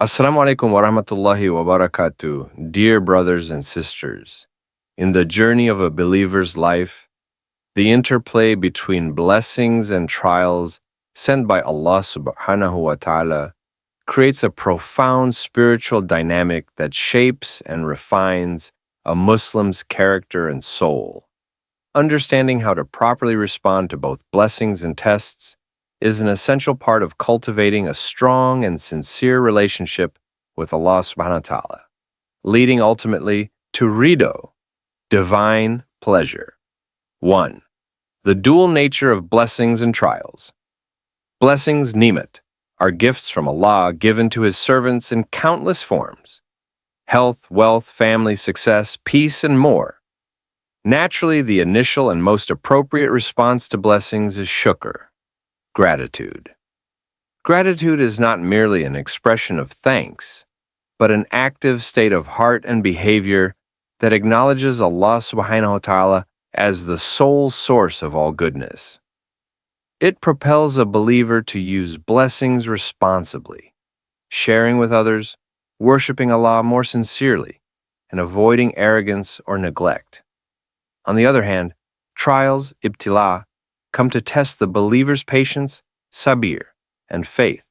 Assalamu alaikum wa rahmatullahi wa barakatuh, dear brothers and sisters. In the journey of a believer's life, the interplay between blessings and trials sent by Allah Subhanahu wa ta'ala creates a profound spiritual dynamic that shapes and refines a Muslim's character and soul. Understanding how to properly respond to both blessings and tests is an essential part of cultivating a strong and sincere relationship with Allah Subhanahu wa Ta'ala, leading ultimately to Rido, divine pleasure. 1. The dual nature of blessings and trials. Blessings, ni'mat, are gifts from Allah given to His servants in countless forms: health, wealth, family, success, peace, and more. Naturally, the initial and most appropriate response to blessings is shukr, gratitude. Gratitude is not merely an expression of thanks, but an active state of heart and behavior that acknowledges Allah Subhanahu wa Ta'ala as the sole source of all goodness. It propels a believer to use blessings responsibly, sharing with others, worshiping Allah more sincerely, and avoiding arrogance or neglect. On the other hand, trials, ibtila, come to test the believer's patience, sabir, and faith.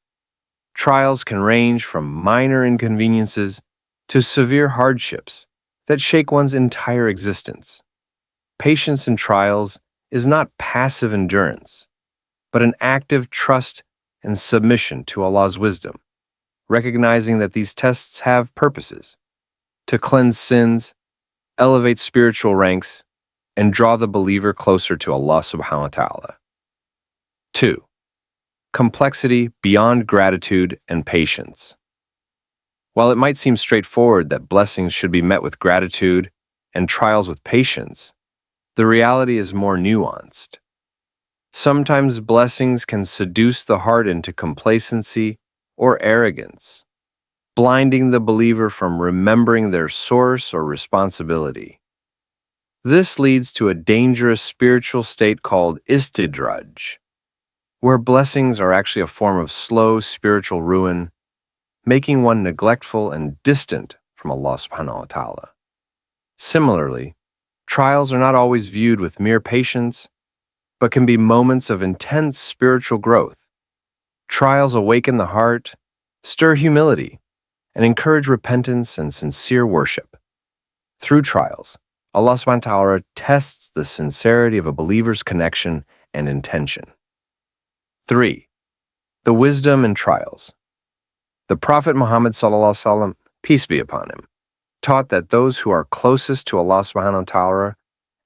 Trials can range from minor inconveniences to severe hardships that shake one's entire existence. Patience in trials is not passive endurance, but an active trust and submission to Allah's wisdom, recognizing that these tests have purposes: to cleanse sins, elevate spiritual ranks, and draw the believer closer to Allah Subhanahu wa Ta'ala. 2. Complexity beyond gratitude and patience. While it might seem straightforward that blessings should be met with gratitude and trials with patience, the reality is more nuanced. Sometimes blessings can seduce the heart into complacency or arrogance, blinding the believer from remembering their source or responsibility. This leads to a dangerous spiritual state called istidraj, where blessings are actually a form of slow spiritual ruin, making one neglectful and distant from Allah Subhanahu wa Ta'ala. Similarly, trials are not always viewed with mere patience, but can be moments of intense spiritual growth. Trials awaken the heart, stir humility, and encourage repentance and sincere worship. Through trials, Allah Subhanahu wa Ta'ala tests the sincerity of a believer's connection and intention. 3. The wisdom in trials. The Prophet Muhammad Sallallahu Alaihi Wasallam, peace be upon him, taught that those who are closest to Allah Subhanahu wa Ta'ala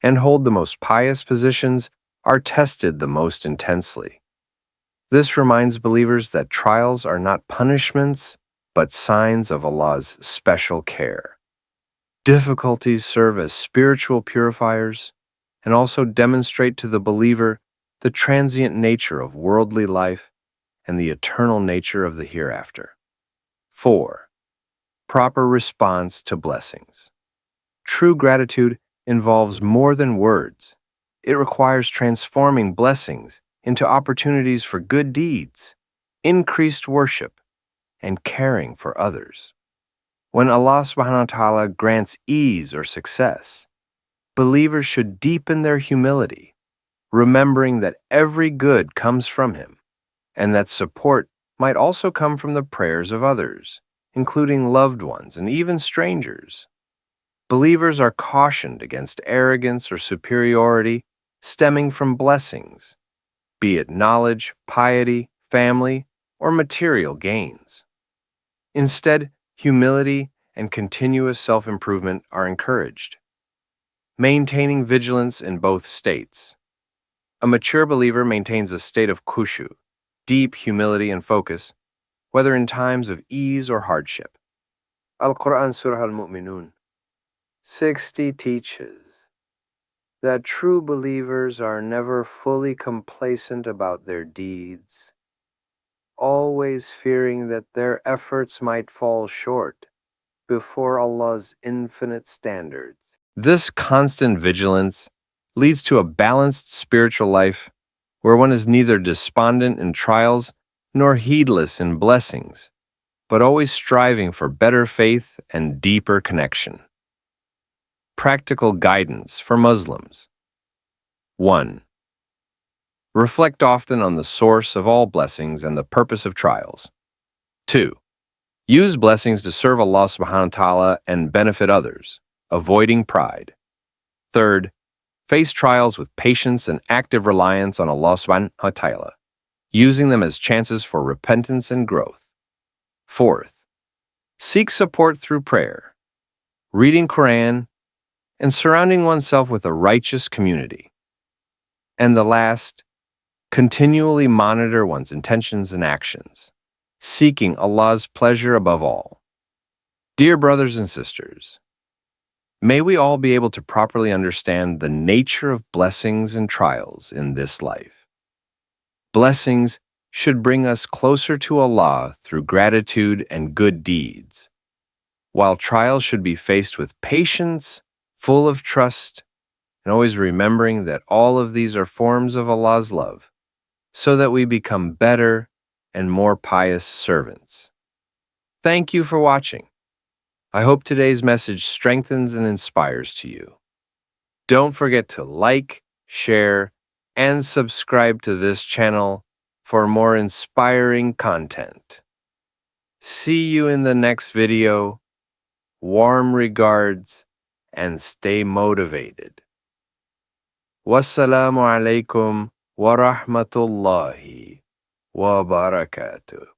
and hold the most pious positions are tested the most intensely. This reminds believers that trials are not punishments, but signs of Allah's special care. Difficulties serve as spiritual purifiers and also demonstrate to the believer the transient nature of worldly life and the eternal nature of the hereafter. 4. Proper response to blessings. True gratitude involves more than words. It requires transforming blessings into opportunities for good deeds, increased worship, and caring for others. When Allah Subhanahu wa Ta'ala grants ease or success, believers should deepen their humility, remembering that every good comes from Him, and that support might also come from the prayers of others, including loved ones and even strangers. Believers are cautioned against arrogance or superiority stemming from blessings, be it knowledge, piety, family, or material gains. Instead, humility and continuous self-improvement are encouraged. Maintaining vigilance in both states. A mature believer maintains a state of khushu, deep humility and focus, whether in times of ease or hardship. Al-Quran Surah Al-Mu'minun 60 teaches that true believers are never fully complacent about their deeds, always fearing that their efforts might fall short before Allah's infinite standards. This constant vigilance leads to a balanced spiritual life where one is neither despondent in trials nor heedless in blessings, but always striving for better faith and deeper connection. Practical guidance for Muslims. 1. Reflect often on the source of all blessings and the purpose of trials. 2. Use blessings to serve Allah Subhanahu wa Ta'ala and benefit others, avoiding pride. 3. Face trials with patience and active reliance on Allah Subhanahu wa Ta'ala, using them as chances for repentance and growth. 4. Seek support through prayer, reading Quran, and surrounding oneself with a righteous community. And the last, continually monitor one's intentions and actions, seeking Allah's pleasure above all. Dear brothers and sisters, may we all be able to properly understand the nature of blessings and trials in this life. Blessings should bring us closer to Allah through gratitude and good deeds, while trials should be faced with patience, full of trust, and always remembering that all of these are forms of Allah's love, so that we become better and more pious servants. Thank you for watching. I hope today's message strengthens and inspires to you. Don't forget to like, share, and subscribe to this channel for more inspiring content. See you in the next video. Warm regards and stay motivated. Wassalamu alaikum wa rahmatullahi wa barakatuh.